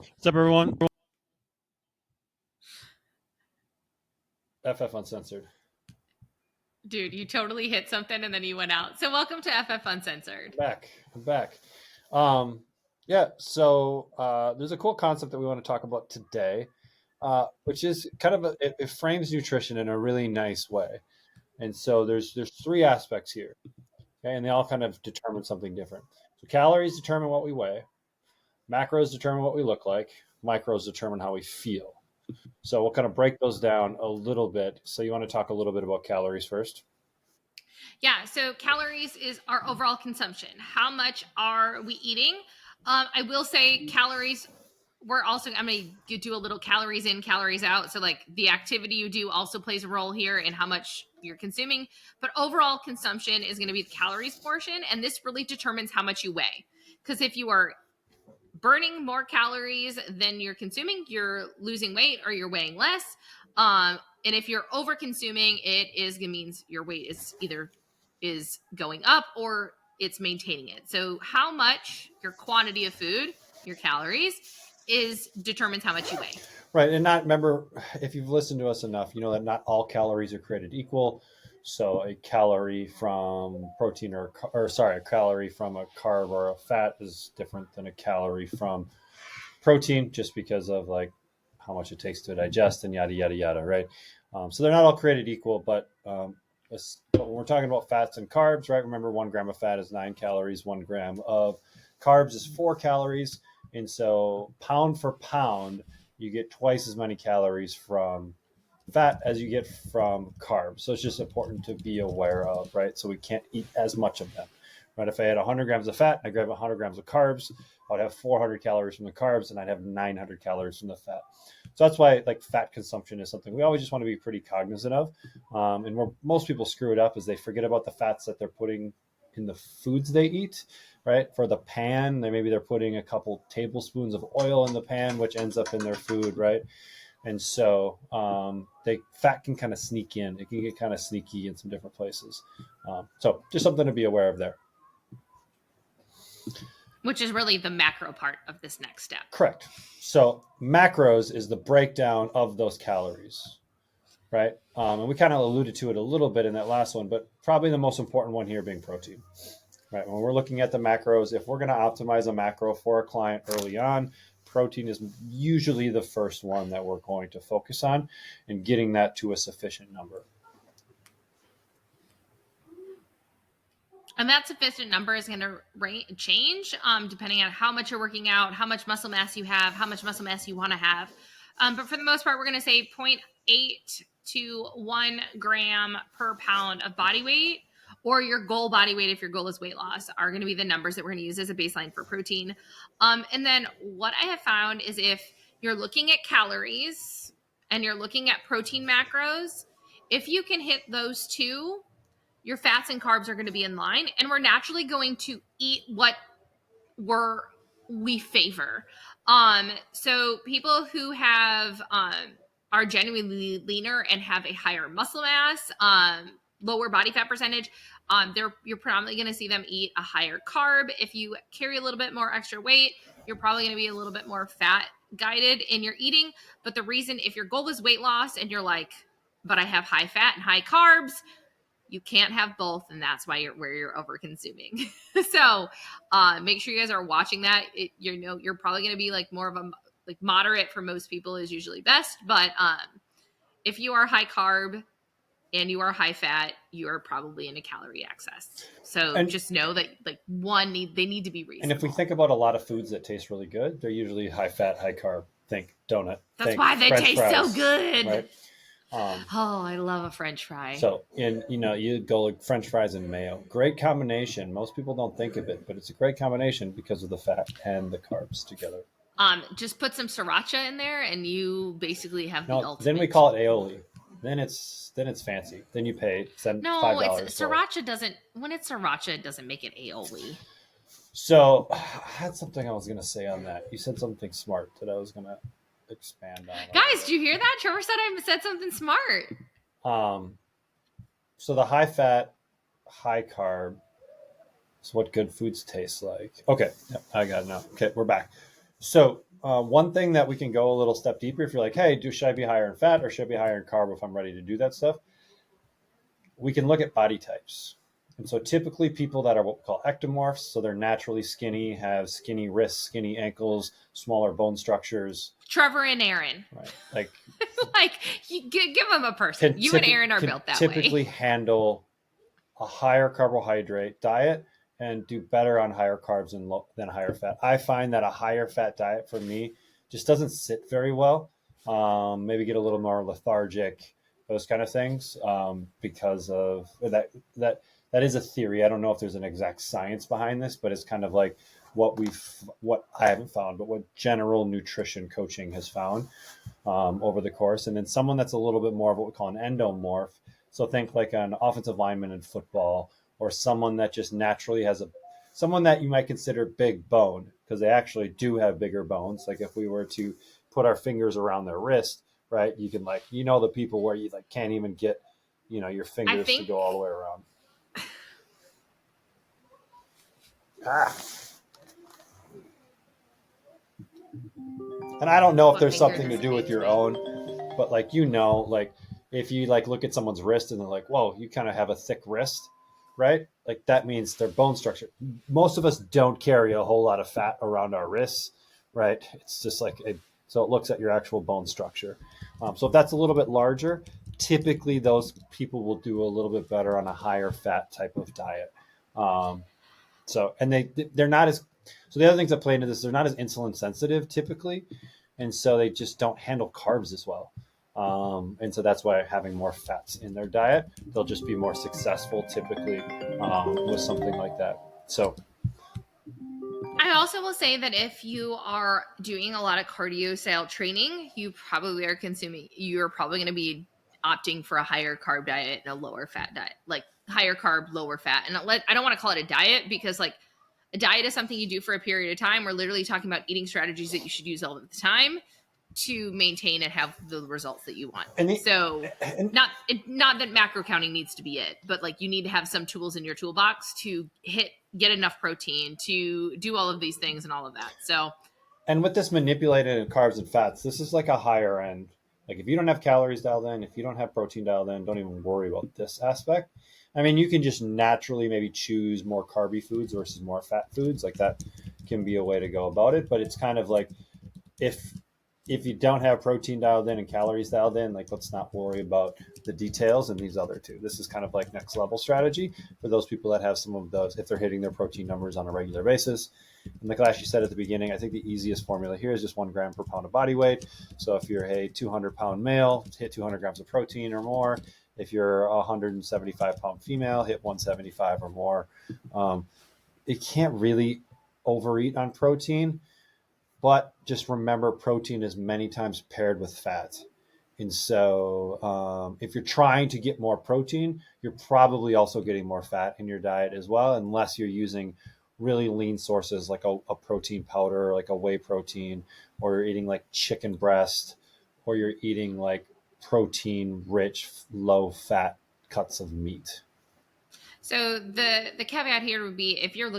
What's up, everyone? FF Uncensored. Dude, you totally hit something and then you went out. So welcome to FF Uncensored. I'm back. Um, yeah, so there's a cool concept that we want to talk about today, which is kind of it frames nutrition in a really nice way. And so there's three aspects here, okay, and they all kind of determine something different. So calories determine what we weigh, macros determine what we look like, micros determine how we feel. So we'll kind of break those down a little bit. So you want to talk a little bit about calories first? Yeah, so calories is our overall consumption. How much are we eating? I will say calories, I'm going to do a little calories in, calories out. So, like, the activity you do also plays a role here in how much you're consuming. But overall consumption is going to be the calories portion. And this really determines how much you weigh. Because if you are burning more calories than you're consuming, you're losing weight or you're weighing less. And if you're over consuming, it means your weight is either is going up or it's maintaining it. So how much your quantity of food, your calories, is determines how much you weigh. Right, and not remember, if you've listened to us enough, you know that not all calories are created equal. So a calorie from protein or sorry, a calorie from a carb or a fat is different than a calorie from protein, just because of like how much it takes to digest and yada yada yada. Right. So they're not all created equal, but when we're talking about fats and carbs, right? Remember, 1 gram of fat is 9 calories. 1 gram of carbs is 4 calories, and so pound for pound you get twice as many calories from fat as you get from carbs. So it's just important to be aware of, right? So we can't eat as much of them, right? If I had 100 grams of fat and I grab 100 grams of carbs, I would have 400 calories from the carbs and I'd have 900 calories from the fat. So that's why like fat consumption is something we always just want to be pretty cognizant of. And where most people screw it up is they forget about the fats that they're putting in the foods they eat, right? For the pan, maybe they're putting a couple tablespoons of oil in the pan, which ends up in their food, right? And so they fat can kind of sneak in. It can get kind of sneaky in some different places. So just something to be aware of there. Which is really the macro part of this next step. Correct. So macros is the breakdown of those calories, right? And we kind of alluded to it a little bit in that last one, but probably the most important one here being protein. Right. When we're looking at the macros, if we're going to optimize a macro for a client early on, protein is usually the first one that we're going to focus on and getting that to a sufficient number. And that sufficient number is going to change depending on how much you're working out, how much muscle mass you have, how much muscle mass you want to have. But for the most part, we're going to say 0.8 to 1 gram per pound of body weight, or your goal body weight, if your goal is weight loss, are going to be the numbers that we're going to use as a baseline for protein. And then what I have found is if you're looking at calories and you're looking at protein macros, if you can hit those two, your fats and carbs are going to be in line, and we're naturally going to eat what we favor. So people who have are genuinely leaner and have a higher muscle mass, lower body fat percentage, you're probably going to see them eat a higher carb. If you carry a little bit more extra weight, you're probably going to be a little bit more fat guided in your eating. But the reason, if your goal is weight loss and you're like, but I have high fat and high carbs, you can't have both, and that's why you're over consuming. So make sure you guys are watching that. You're probably going to be like more of a like moderate for most people is usually best, but if you are high carb and you are high fat, you are probably in a calorie excess. So just know that like they need to be reasonable. And if we think about a lot of foods that taste really good, they're usually high fat, high carb. Think donut. That's why they French taste fries, so good. Right? I love a French fry. So, you go like French fries and mayo. Great combination. Most people don't think of it, but it's a great combination because of the fat and the carbs together. Just put some sriracha in there, and you basically have the ultimate. Then we call it aioli. Then it's fancy. Then you pay $5. Sriracha doesn't. When it's sriracha, it doesn't make it aioli. So I had something I was going to say on that. You said something smart that I was going to expand on. Guys, do you hear that? Trevor said I said something smart. So the high fat, high carb is what good foods taste like. Okay, I got it now. Okay, we're back. So one thing that we can go a little step deeper, if you're like, hey, should I be higher in fat or should I be higher in carb if I'm ready to do that stuff? We can look at body types. And so typically people that are what we call ectomorphs, so they're naturally skinny, have skinny wrists, skinny ankles, smaller bone structures. Trevor and Aaron. Right. Like, like give them a person. You and Aaron are built that typically way. handle a higher carbohydrate diet and do better on higher carbs than higher fat. I find that a higher fat diet for me just doesn't sit very well. Maybe get a little more lethargic, those kind of things, because of that. That is a theory. I don't know if there's an exact science behind this, but it's kind of like what I haven't found, but what general nutrition coaching has found over the course. And then someone that's a little bit more of what we call an endomorph. So think like an offensive lineman in football, or someone that just naturally has someone that you might consider big bone, because they actually do have bigger bones. Like if we were to put our fingers around their wrist, right, you can the people where you can't even get, your fingers to go all the way around. And I don't know if there's something to do with your own, but if you look at someone's wrist and they're like, whoa, you kind of have a thick wrist, right? Like that means their bone structure. Most of us don't carry a whole lot of fat around our wrists, right? It's just so it looks at your actual bone structure. So if that's a little bit larger, typically those people will do a little bit better on a higher fat type of diet. They're not as, so the other things that play into this, they're not as insulin sensitive typically. And so they just don't handle carbs as well. And so that's why having more fats in their diet, they'll just be more successful typically with something like that. So I also will say that if you are doing a lot of cardio style training, you're probably going to be opting for a higher carb diet and a lower fat diet, like higher carb, lower fat. And I don't want to call it a diet, because a diet is something you do for a period of time. We're literally talking about eating strategies that you should use all of the time to maintain and have the results that you want. Not that macro counting needs to be it, but you need to have some tools in your toolbox to get enough protein to do all of these things and all of that. So, and with this manipulated carbs and fats, this is like a higher end. Like if you don't have calories dialed in, if you don't have protein dialed in, don't even worry about this aspect. I mean, you can just naturally maybe choose more carby foods versus more fat foods. Like that can be a way to go about it. But it's kind of like if you don't have protein dialed in and calories dialed in, let's not worry about the details in these other two. This is kind of like next level strategy for those people that have some of those, if they're hitting their protein numbers on a regular basis. And like Ashley said at the beginning, I think the easiest formula here is just 1 gram per pound of body weight. So if you're a 200-pound male, hit 200 grams of protein or more. If you're a 175-pound female, hit 175 or more. It can't really overeat on protein, but just remember protein is many times paired with fat. And so if you're trying to get more protein, you're probably also getting more fat in your diet as well, unless you're using really lean sources like a protein powder, like a whey protein, or you're eating like chicken breast, or you're eating like protein rich, low fat cuts of meat. So the caveat here would be if you're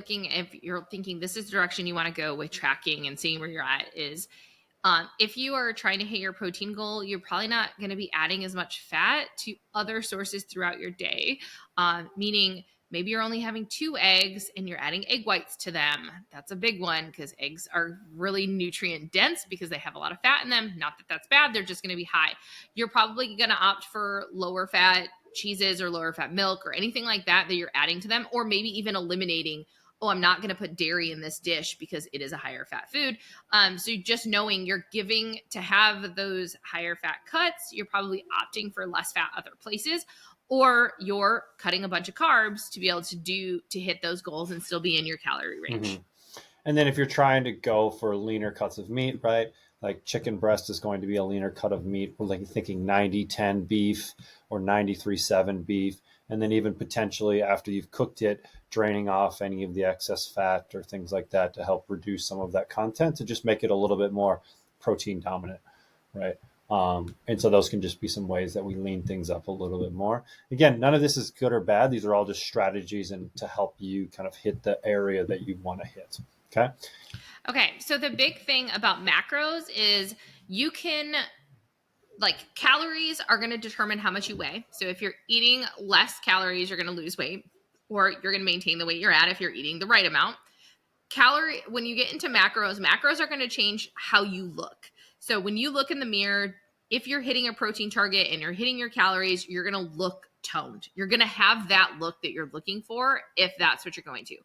thinking this is the direction you want to go with tracking and seeing where you're at is, if you are trying to hit your protein goal, you're probably not going to be adding as much fat to other sources throughout your day, meaning maybe you're only having 2 eggs and you're adding egg whites to them. That's a big one because eggs are really nutrient dense because they have a lot of fat in them. Not that that's bad. They're just going to be high. You're probably going to opt for lower fat cheeses or lower fat milk or anything like that you're adding to them, or maybe even eliminating, I'm not going to put dairy in this dish because it is a higher fat food. So just knowing you're giving to have those higher fat cuts, you're probably opting for less fat other places, or you're cutting a bunch of carbs to be able to hit those goals and still be in your calorie range. Mm-hmm. And then if you're trying to go for leaner cuts of meat, right? Like chicken breast is going to be a leaner cut of meat. We're thinking 90-10 beef or 93-7 beef. And then even potentially after you've cooked it, draining off any of the excess fat or things like that to help reduce some of that content to just make it a little bit more protein dominant, right? And so those can just be some ways that we lean things up a little bit more. Again, none of this is good or bad. These are all just strategies and to help you kind of hit the area that you want to hit. Okay. Okay, so the big thing about macros is you can, like, calories are going to determine how much you weigh. So if you're eating less calories, you're going to lose weight, or you're going to maintain the weight you're at if you're eating the right amount. When you get into macros are going to change how you look. So when you look in the mirror, if you're hitting a protein target and you're hitting your calories, you're going to look toned. You're going to have that look that you're looking for if that's what you're going to.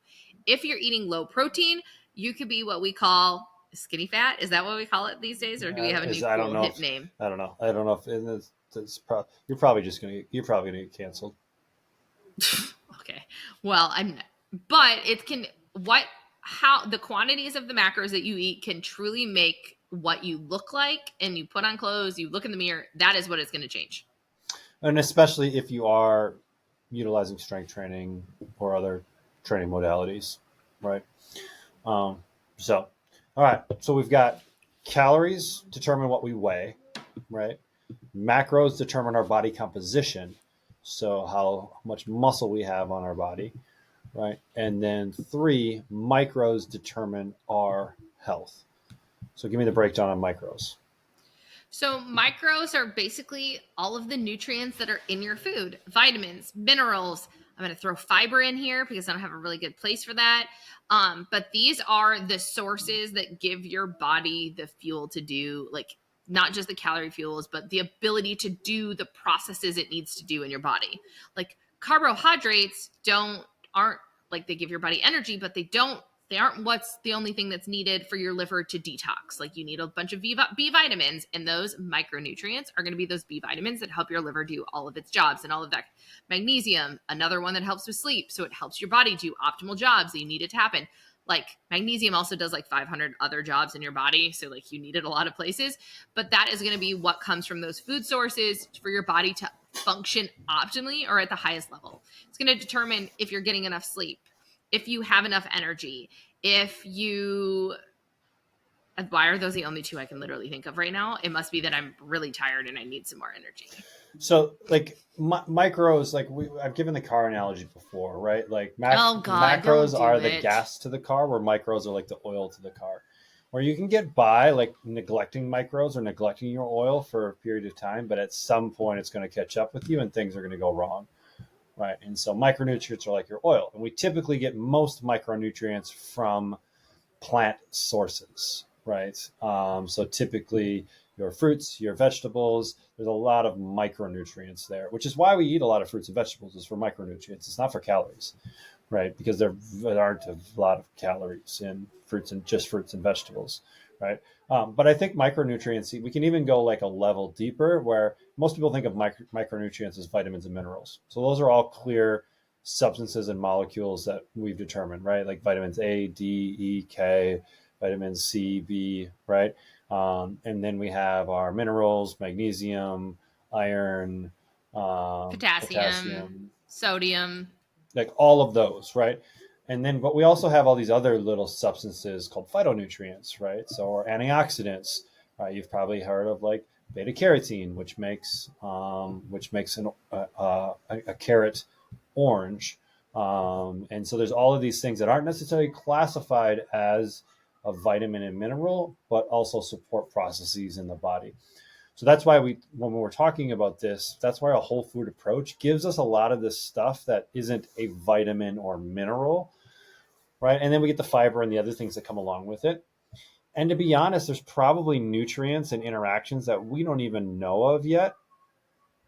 If you're eating low protein, you could be what we call skinny fat. Is that what we call it these days, or do we have a new I don't cool know hip if name? I don't know. I don't know if you're probably gonna get canceled. Okay. Well, but it can, how the quantities of the macros that you eat can truly make what you look like, and you put on clothes, you look in the mirror, that is what it's going to change. And especially if you are utilizing strength training or other training modalities, right? Um, so, all right. So we've got calories determine what we weigh, right? Macros determine our body composition, so how much muscle we have on our body, right? And then 3 micros determine our health. So give me the breakdown on micros. So macros are basically all of the nutrients that are in your food, vitamins, minerals. I'm going to throw fiber in here because I don't have a really good place for that. But these are the sources that give your body the fuel to do, like, not just the calorie fuels, but the ability to do the processes it needs to do in your body. Like, carbohydrates aren't like, they give your body energy, but they aren't what's the only thing that's needed for your liver to detox. Like, you need a bunch of B vitamins, and those micronutrients are going to be those B vitamins that help your liver do all of its jobs and all of that. Magnesium, another one that helps with sleep. So it helps your body do optimal jobs that you need it to happen. Like, magnesium also does like 500 other jobs in your body. So, like, you need it a lot of places, but that is going to be what comes from those food sources for your body to function optimally or at the highest level. It's going to determine if you're getting enough sleep, if you have enough energy, if you, why are those the only two I can literally think of right now? It must be that I'm really tired and I need some more energy. So, like micros, like I've given the car analogy before, right? Like Oh God, don't macros do are the it. gas to the car, where micros are like the oil to the car. Where you can get by like neglecting micros or neglecting your oil for a period of time, but at some point it's going to catch up with you and things are going to go wrong, right? And so micronutrients are like your oil, and we typically get most micronutrients from plant sources, right? So typically your fruits, your vegetables, there's a lot of micronutrients there, which is why we eat a lot of fruits and vegetables, is for micronutrients. It's not for calories, right? Because there aren't a lot of calories in fruits and vegetables, right? But I think micronutrients, we can even go like a level deeper, where most people think of micronutrients as vitamins and minerals. So those are all clear substances and molecules that we've determined, right? Like vitamins A, D, E, K, vitamins C, B, right? And then we have our minerals, magnesium, iron, Potassium, potassium, sodium. like all of those, right? And then, but we also have all these other little substances called phytonutrients, right? So, or antioxidants, right? You've probably heard of like beta carotene, which makes a carrot orange. And so there's all of these things that aren't necessarily classified as a vitamin and mineral, but also support processes in the body. So that's why when we're talking about this, that's why a whole food approach gives us a lot of this stuff that isn't a vitamin or mineral, right? And then we get the fiber and the other things that come along with it. And to be honest, there's probably nutrients and interactions that we don't even know of yet,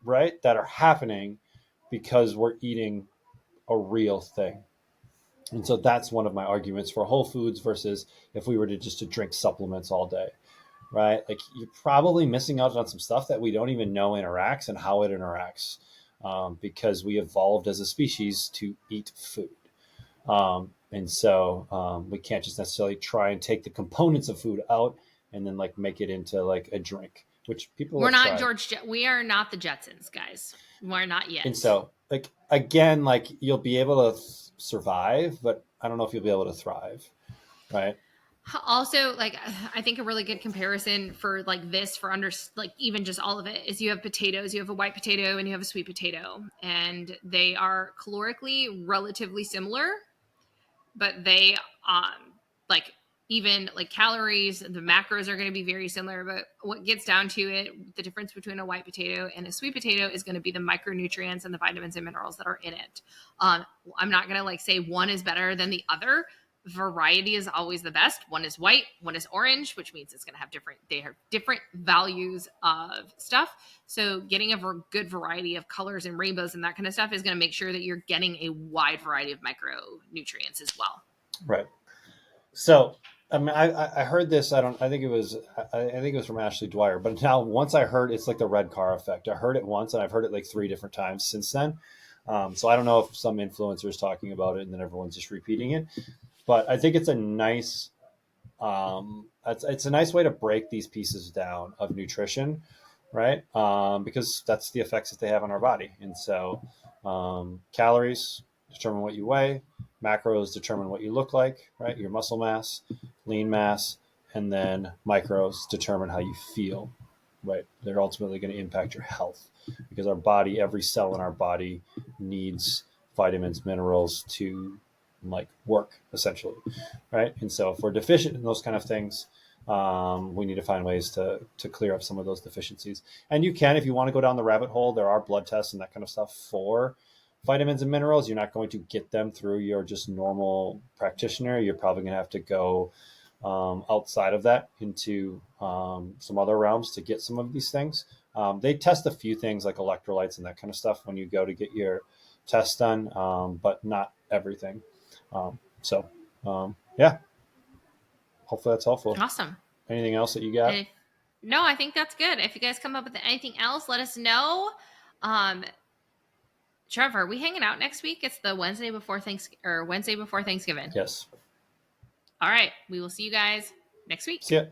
right? That are happening because we're eating a real thing. And so that's one of my arguments for whole foods versus if we were to drink supplements all day, right? Like, you're probably missing out on some stuff that we don't even know interacts and how it interacts, because we evolved as a species to eat food. And so we can't just necessarily try and take the components of food out and then like make it into like a drink, which people We're have not tried. we are not the Jetsons, guys. We're not yet. And so, like, again, like, you'll be able to survive, but I don't know if you'll be able to thrive, right? Also, like, I think a really good comparison for like this, for like even just all of it, is you have potatoes. You have a white potato and you have a sweet potato, and they are calorically relatively similar, but they like even like calories, the macros are going to be very similar, but what gets down to it, the difference between a white potato and a sweet potato is going to be the micronutrients and the vitamins and minerals that are in it. I'm not going to like say one is better than the other. Variety is always the best. One is white, one is orange, which means it's going to have different values of stuff. So getting a good variety of colors and rainbows and that kind of stuff is going to make sure that you're getting a wide variety of micronutrients as well. Right. So, I mean, I heard this. I think it was from Ashley Dwyer. But now, once I heard, it's like the red car effect. I heard it once, and I've heard it like 3 different times since then. So I don't know if some influencer is talking about it, and then everyone's just repeating it. But I think it's a nice, it's a nice way to break these pieces down of nutrition, right? Because that's the effects that they have on our body. And so, calories determine what you weigh. Macros determine what you look like, right? Your muscle mass, lean mass, and then micros determine how you feel, right? They're ultimately going to impact your health because our body, every cell in our body needs vitamins, minerals to like work essentially, right? And so if we're deficient in those kind of things, we need to find ways to clear up some of those deficiencies. And you can, if you want to go down the rabbit hole, there are blood tests and that kind of stuff for vitamins and minerals. You're not going to get them through your just normal practitioner. You're probably going to have to go outside of that into some other realms to get some of these things. They test a few things like electrolytes and that kind of stuff when you go to get your test done, but not everything. Yeah, hopefully that's helpful. Awesome. Anything else that you got? No, I think that's good. If you guys come up with anything else, let us know. Trevor, are we hanging out next week? It's the Wednesday before Thanksgiving. Yes. All right. We will see you guys next week. See ya.